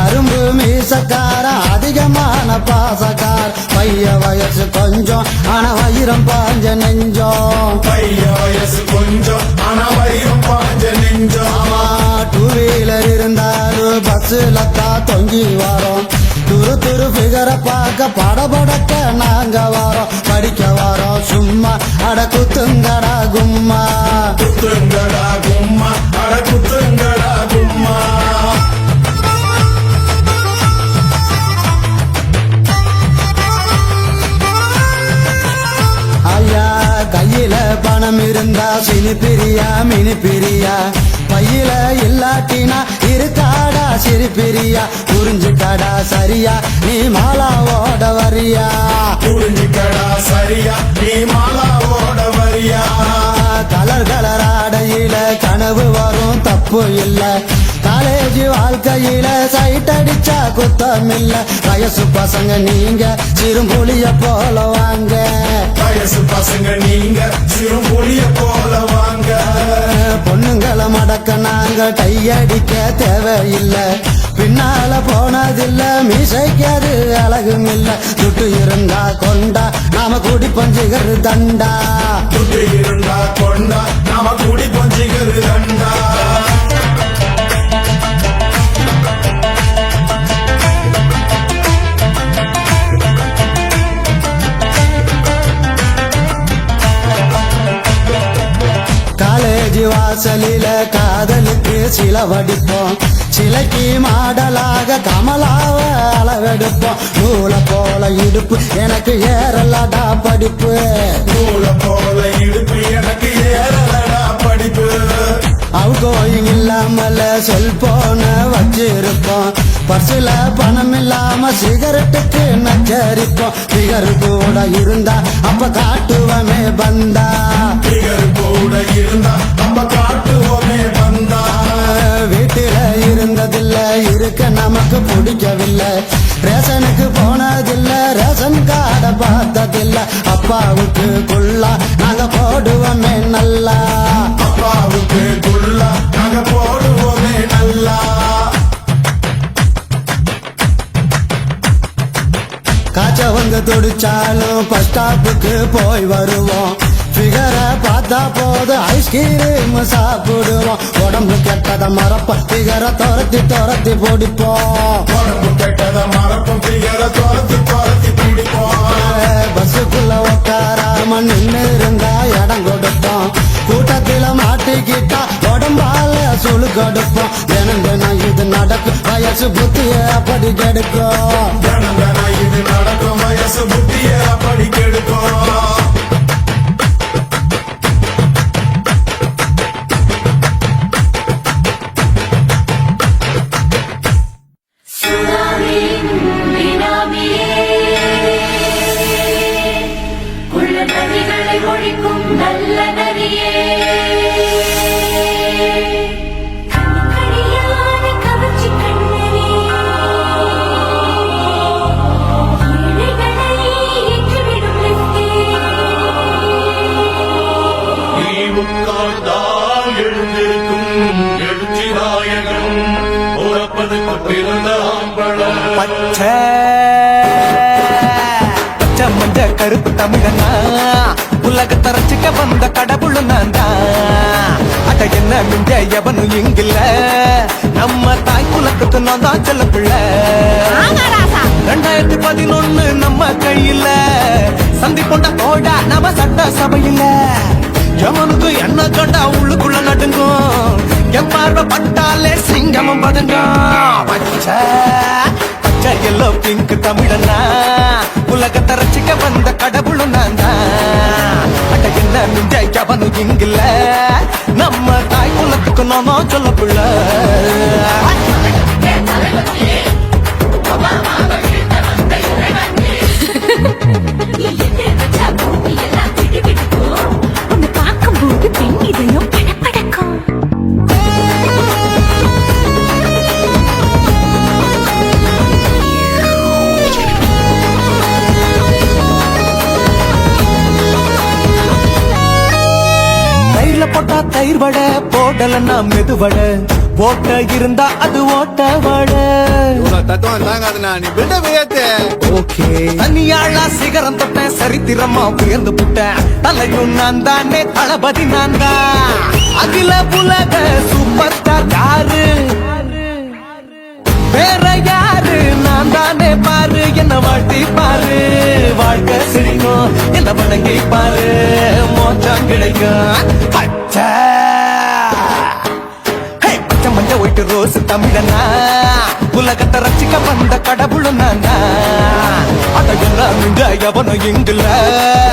அரும்பு மீசக்கார அதிகமான பாசக்கார் பைய வயசு கொஞ்சம் ஆனா வயிறம் பாஞ்ச நெஞ்சம் பைய வயசு கொஞ்சம் ஆனா வயிறும் பாஞ்ச நெஞ்சம் டூ வீலர் இருந்தாலும் பஸ்ல தான் தொங்கி வரோம் துரு துரு பிகர பார்க்க படபடக்க நாங்க வரோம் படிக்க வரோம் சும்மா அட குத்துங்கடா கும்மா குத்துங்கடா கும்மா அட குத்துங்கடா கும்மா ஐயா கையில பணம் இருந்தா சினி பிரியா மினி பிரியா பையில இல்லாட்டினா இருக்காடா சிறு பிரியா புரிஞ்சுக்காடா சரியா நீ மாலா ஓட வரியா புரிஞ்சுக்கடா சரியா நீ மாலாவோட வரியா கலர் கலர் ஆடையில கனவு வரும் தப்பு இல்ல காலேஜ் வாழ்க்கையில சைட் அடிச்சா குத்தம் இல்ல வயசு பசங்க நீங்க சிறுபுலிய போல வாங்க வயசு பசங்க நீங்க சிறுபுலிய போல வாங்க பொண்ணுங்களை மடக்க நாங்க கையடிக்க தேவையில்லை பின்னால போனதில்ல மீசைக்காது அழகும் இல்ல துட்டு இருந்தா கொண்டா நாம கூடி பஞ்சுகர் தண்டா துட்டு இருந்தா கொண்டா நாம கூடி பஞ்சுகர் தண்டா காலேஜ் வாசலில காதலுக்கு சில வடிப்போம் சிலைக்கு மாடலாக கமலாவ அளவெடுப்போம் நூலை போல இடுப்பு எனக்கு ஏறலடா படிப்பு நூல போல இடுப்பு எனக்கு ஏறலடா படிப்பு அவுகோயிங் இல்லாமல செல்போன வச்சிருப்போம் பர்சுல பணம் இல்லாம சிகரெட்டுக்கு நச்சரிப்போம் பிகர் கூட இருந்தா அப்ப காட்டுவமே பந்தா பிகர் கூட இருந்தா நம்ம காட்டுவோமே வந்தா வீட்டில இருந்ததில்ல இருக்க நமக்கு பிடிக்கவில்லை ரேஷனுக்கு போனதில்ல ரேஷன் கார்டை பார்த்ததில்ல அப்பாவுக்கு குள்ளா நாங்க போடுவோமே நல்லா அப்பாவுக்கு குள்ளா நாங்க போடுவோமே நல்லா காய்ச்சவங்க துடிச்சாலும் பஸ் ஸ்டாப்புக்கு போய் வருவோம் ஃபிகரை பார்த்தா போது ஐஸ்கிரீம் சாப்பிடுவோம் உடம்பு கெட்டத மறப்ப ஃபிகரை துரத்தி துரத்தி பிடிப்போம் உடம்பு கெட்டத மறப்போம் பிகர துரத்தி துரத்தி பிடிப்போம் பஸ்ஸுக்குள்ள உட்காராம நின்று இருந்தா இடம் கொடுப்போம் கூட்டத்தில மாட்டிக்கிட்டா உடம்பால சுழு கொடுப்போம் தினம் தினம் இது நடக்கும் வயசு புத்திய அப்படி கெடுக்கும் தினம் தினம் இது நடக்கும் வயசு புத்திய அப்படி கெடுக்கும் உள்ள நதிகளை ஒழிக்கும் நல்ல நதியே கண்ணிக்கடியான கவர்ச்சி கண்ணனே ஏழைகளை ஏற்றிவிடும் லிப்டே நீ உட்கார்ந்தால் எழுந்திருக்கும் எழுச்சி நாயகன் உறப்பதுக்கு பிறந்த ஆம்பளம் பச்சை மஞ்ச கருப்பு தமிழனா உலகத்தை ரசிக்க வந்த கடவுள் நான் தான் அட என்ன மிஞ்ச எவனும் இங்கில்ல நம்ம தாய் குலத்துக்கு நான் தான் செல்ல பிள்ளை 2011 நம்ம கையில சந்தி கொண்ட தோடா நம்ம சட்ட சபையில எவனுக்கு என்ன கண்டா உள்ளுக்குள்ள நடுங்கும் என் பார்வை பட்டாலே சிங்கமும் பதுங்கும் பச்சை பச்சை எல்லோ பிங்க் தமிழனா உலகத்தை ரசிக்க வந்த கடவுளும் நான் தான் அட என்ன மிஞ்ச எவனும் இங்கில்ல நம்ம தாய் குலத்துக்கு நாம சொல்ல பிள்ளை உன்னை பார்க்கும்போது பெண் இதயம் படபடக்கும் தயிர்ல போட்டா தயிர் வடை போடலன்னா மெது வடை ஓட்ட இருந்தா அது ஓட்ட வடை தத்துவம் தாங்காதுண்ணா நீ பில்டப் ஏத்து ஓகே தனியாளா சிகரம் தொட்டேன் சரித்திரமா உயர்ந்து புட்டேன் தலையும் நான் தானே தளபதி நான் தான் அகில உலக சூப்பர் ஸ்டார் யாரு வேற யாரு நான் தானே பாரு என்ன வாழ்த்தி பாரு வாழ்க்கை சிரிக்கும் என்ன வணங்கி பாரு மோச்சம் கிடைக்கும் பச்சை ஹே, பச்சை மஞ்ச ஒயிட்டு ரோஸ் தமிழனா உலகத்தை ரசிக்க வந்த கடவுளும் நான் அட எல்லாம் மிஞ்ச எவனும் இங்குல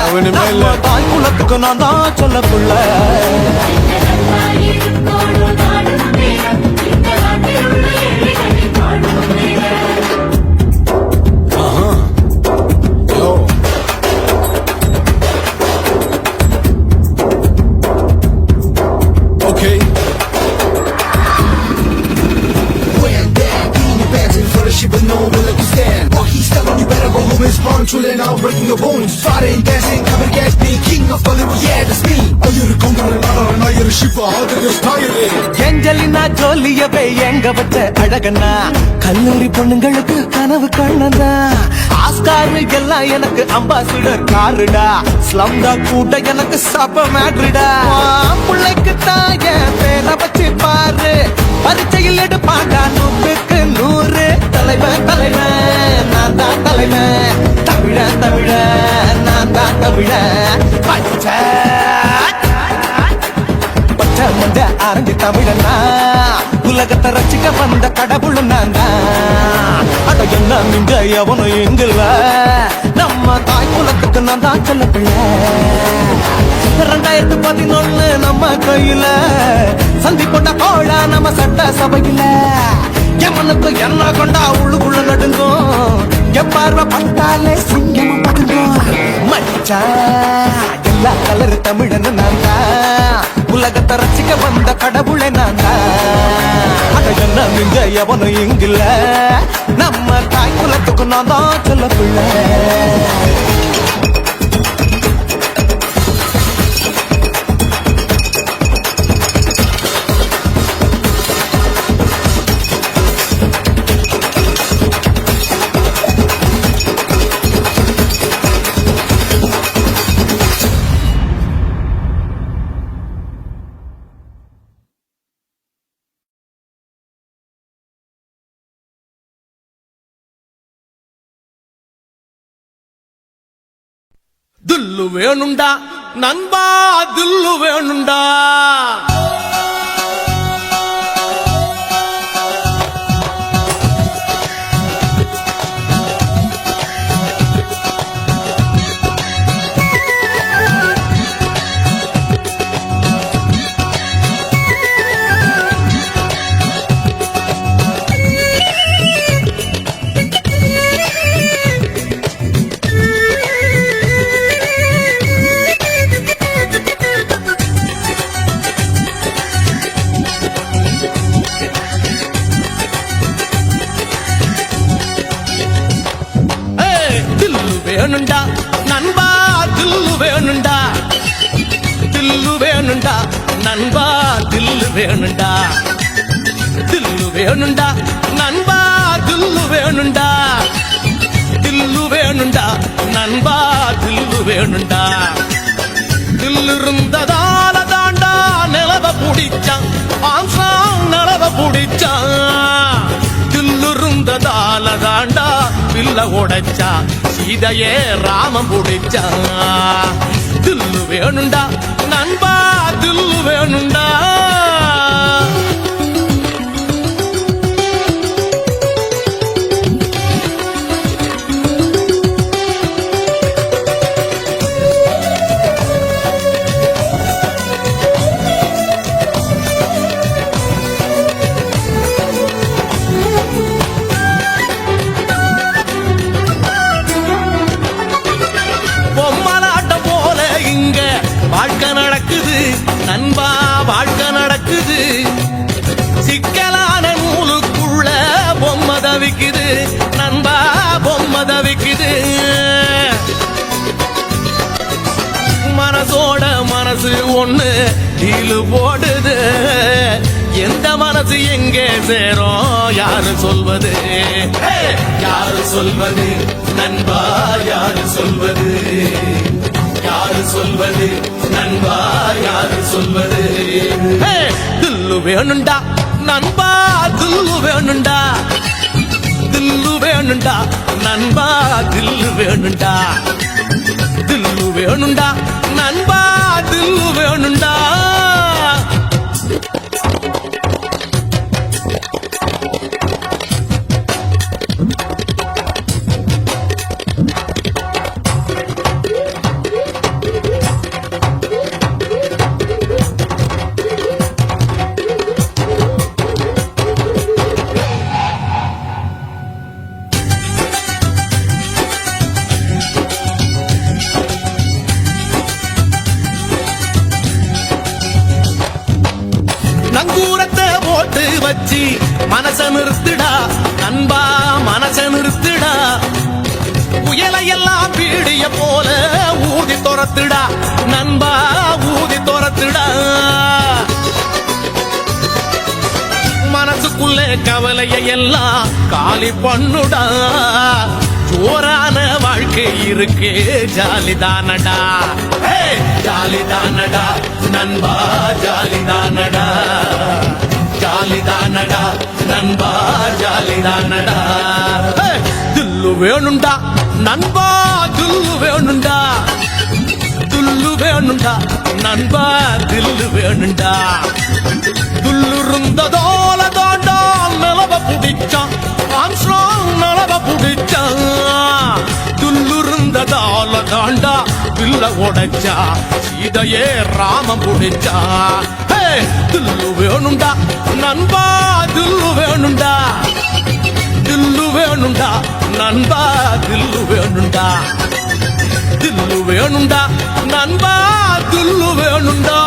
அவனுமே இல்ல. நம்ம தாய் குலத்துக்கு நான் தான் சொல்லக்குள்ள Okay. But no one will understand. While he's telling you better go home and spawn, chilling out, breaking your bones. Fighting, dancing, come and get me, king of Bollywood, yeah, that's me. Oh, you're a conqueror, and you're a shiva, how did you style it? Angelina ஜோலியவே எங்க வச்ச அழகனா கல்லூரி பொண்ணுங்களுக்கு கனவு கண்ணனா Oscar எல்லாம் எனக்கு ambassador காருடா ஸ்லம்டா கூட எனக்கு சப்ப மேட்ருடா பிள்ளைக்கு தாய பேரை வச்சு பாரு பரீட்சையில் எடுப்பாண்டா 100க்கு 100 தலைவன் தலைவன் நான் தான் தலைவன் தமிழன் தமிழன் நான் தான் தமிழன் பச்சை பச்சை மண்ட ஆரஞ்சு தமிழனா உலகத்தை ரசிக்க வந்த கடவுளும் நான் தான் அட என்ன மிஞ்ச எவனும் எங்குல நம்ம தாய் குலத்துக்கு நான் தான் சொல்ல பிள்ளை 2011 நம்ம கையில சந்தி கொண்ட கோழா நம்ம சட்ட சபையில எவனுக்கு என்ன கொண்டா உள்ளுக்குள்ள நடுங்கும் எப்பார்வ பட்டாலே சிங்கம் பதுங்கும் மச்சா எல்லா கலர் தமிழன் நான் தான் உலகத்தை ரசிக்க வந்த கடவுளை நான் தான் அட என்ன மிஞ்ச எவனும் இங்கில்ல நம்ம தாய் குலத்துக்கு நான் தான் சொல்ல பிள்ளை தில்லு வேணுண்டா நண்பா தில்லு வேணுண்டா வேணுண்டா நண்பா தில்லு வேணுண்டா தில்லு வேணுண்டா நண்பா தில்லு வேணுண்டா தில்லு வேணுண்டா நண்பா தில்லு வேணுண்டா தில்லு வேணுண்டா நண்பா தில்லு வேணுண்டா தில்லு இருந்ததால தாண்டா நிலவ புடிச்சான் ஆம்சாங் நிலவ புடிச்சான் தில்லு இருந்ததால தாண்டா பில்ல உடைச்சா சீதையே ராமம் புடிச்சா தில்லு வேணுண்டா நண்பா தில்லு வேணுண்டா வாழ்க்கை நடக்குது நண்பா வாழ்க்கை நடக்குது சிக்கலான நூலுக்குள்ள பொம்மை தவிக்குது நண்பா பொம்மை தவிக்குது மனசோட மனசு ஒண்ணு டீலு போடுது எந்த மனசு எங்கே சேரும் யாரு சொல்வது யாரு சொல்வது நண்பா யாரு சொல்வது யாரு சொல்வது நண்பா யாரு சொல்வது தில்லு வேணுண்டா நண்பா தில்லு வேணுண்டா தில்லு வேணுண்டா நண்பா தில்லு வேணுண்டா தில்லு வேணுண்டா நண்பா தில்லு வேணுண்டா நங்கூரத்தை போட்டு வச்சு மனச நிறுத்துடா நண்பா மனச நிறுத்துடா புயலையெல்லாம் பீடிய போல ஊதி துரத்துடா நண்பா ஊதி துரத்துடா மனசுக்குள்ள கவலைய எல்லாம் காலி பண்ணுடா ஜோரான வாழ்க்கை இருக்கு ஜாலிதானடா ஜாலிதானடா நண்பா ஜாலிதானடா ஜாலிதானடா நண்பா ஜாலிதானடா தில்லு வேணுண்டா நண்பா தில்லு வேணுண்டா தில்லு வேணுண்டா நண்பா தில்லு வேணுண்டா தில்லு இருந்ததோல தாண்டா நிலவ புடிச்சான் ஆம்ஸ்ட்ராங் நிலவ புடிச்சான் தில்லு இருந்ததால தாண்டா பில்ல உடைச்சா சீதையே ராமம் புடிச்சா தில்லு வேணுண்டா நண்பா தில்லு வேணுண்டா தில்லு வேணுண்டா நண்பா தில்லு வேணுண்டா தில்லு வேணுண்டா நண்பா தில்லு வேணுண்டா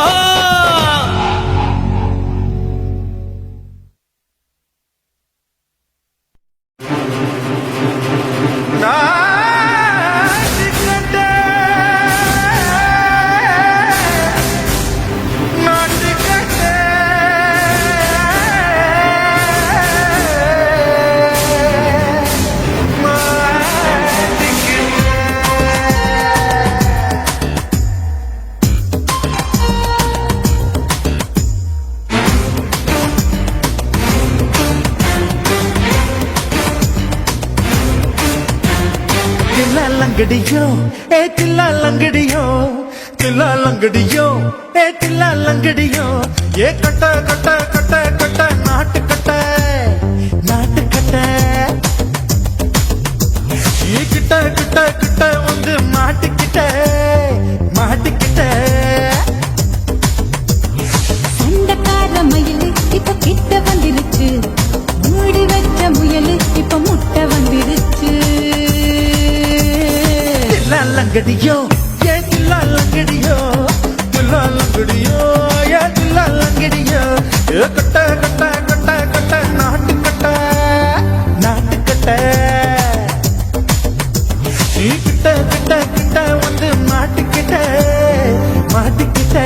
லங்கடியோ ஏ தில்லா லங்கடியோ தில்லா லங்கடியோ ஏ தில்லா லங்கடியோ ஏ கட்ட கட்ட கட்ட கட்ட நாட்டு கட்ட நாட்டு கட்ட நீ கிட்ட கிட்ட கிட்ட வந்து மாட்டிக்கிட்ட மாட்டிக்கிட்ட சண்டக்கார மயிலு இப்ப கிட்ட வந்துருச்சு மூடி வச்ச முயலு இப்ப முட்டை வந்துருச்சு தில்லா லங்கடியோ ஏ தில்லா லங்கடியோ தில்லா லங்கடியோ ஏ தில்லா லங்கடியோ ஏ கட்ட கட்ட கட்ட கட்ட நாட்டு கட்ட நாட்டு கட்ட நீ கிட்ட கிட்ட கிட்ட வந்து மாட்டிக்கிட்ட மாட்டிக்கிட்ட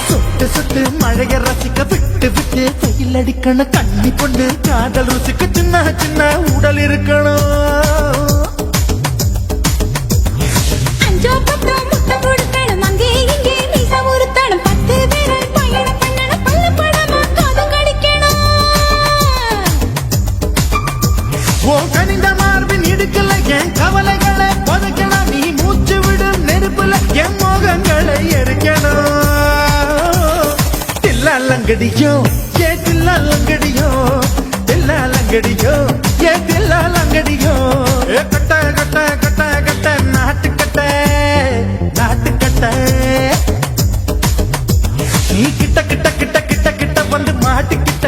சுட்டு சுட்டு மழைய ரசிக்க விட்டு விட்டு வெயில் அடிக்கணும் கண்ணி பொண்ணு காதல் ருசிக்க சின்ன சின்ன உடல் இருக்கணும் அஞ்சோ பத்தோ முட்டை கொடுக்கணும் அங்கே இங்கே மீசா உருத்தணும் 10 பேரை பயணம் பண்ணணும் பல்ல படமா காது கடிக்கணும் ஓ கனிந்த மார்பின் இடுக்கல என் கவலைகளை புதைக்கணும் நீ மூச்சு விடும் நெருப்புல என் மோகங்களை எரிக்கணும் தில்லா லங்கடியோ ஏ தில்லா லங்கடியோ தில்லா லங்கடியோ ஏ தில்லா லங்கடியோ ஏ கட்ட கட்ட கட்ட கட்ட நாட்டு கட்ட நாட்டு கட்ட நீ கிட்ட கிட்ட கிட்ட கிட்ட கிட்ட வந்து மாட்டிக்கிட்ட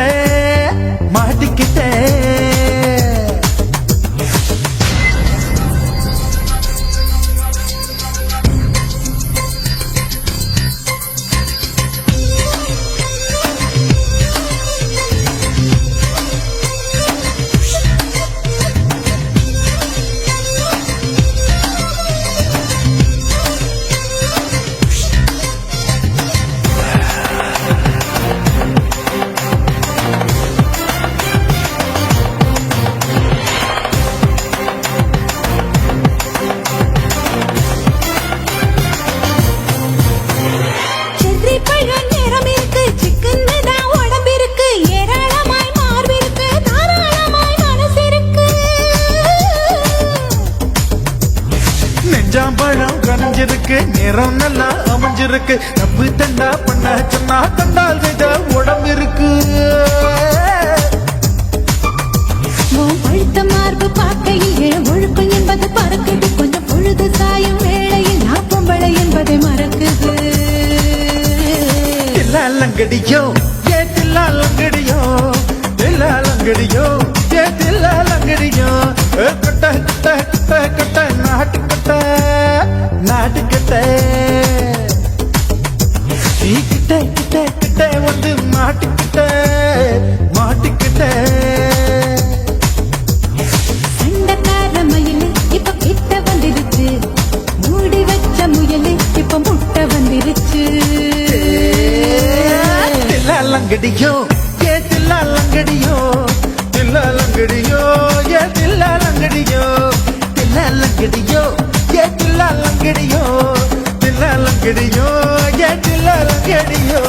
மாட்டிக்கிட்ட செர்ரி பழம் நிறம் இருக்கு சிக்கன்னு தான் உடம்பு இருக்கு ஏராளமாய் மார்பு இருக்கு தாராளமாய் மனசு இருக்கு நெஞ்சாம்பழம் கரைஞ்சிருக்கு நிறம் நல்லா அமைஞ்சிருக்கு தப்பு தண்டா பண்ண சொன்னா தண்டால் செய்த உடம்பு இருக்கு உன் பழுத்த மார்பு பார்க்கையில் இளம் ஒழுக்கம் என்பது பறக்குது கொஞ்சம் பொழுது சாயும் வேளையில் நான் பொம்பளை என்பதை மறக்குது தில்லா லங்கடியோ ஏ தில்லா லங்கடியோ தில்லா லங்கடியோ ஏ தில்லா லங்கடியோ ஏ கட்ட கட்ட கட்ட கட்ட நாட்டு கட்ட நாட்டு கட்ட நீ கிட்ட கிட்ட கிட்ட வந்து மாட்டிக்கிட்ட மாட்டிக்கிட்ட சண்டக்கார மயிலு இப்ப கிட்ட வந்துருச்சு மூடி வச்ச முயலு இப்ப முட்டை வந்துருச்சு தில்லா லங்கடியோ ஏ தில்லா லங்கடியோ தில்லா லங்கடியோ ஏ தில்லா லங்கடியோ தில்லா லங்கடியோ ஏ தில்லா லங்கடியோ தில்லா லங்கடியோ ஏ தில்லா லங்கடியோ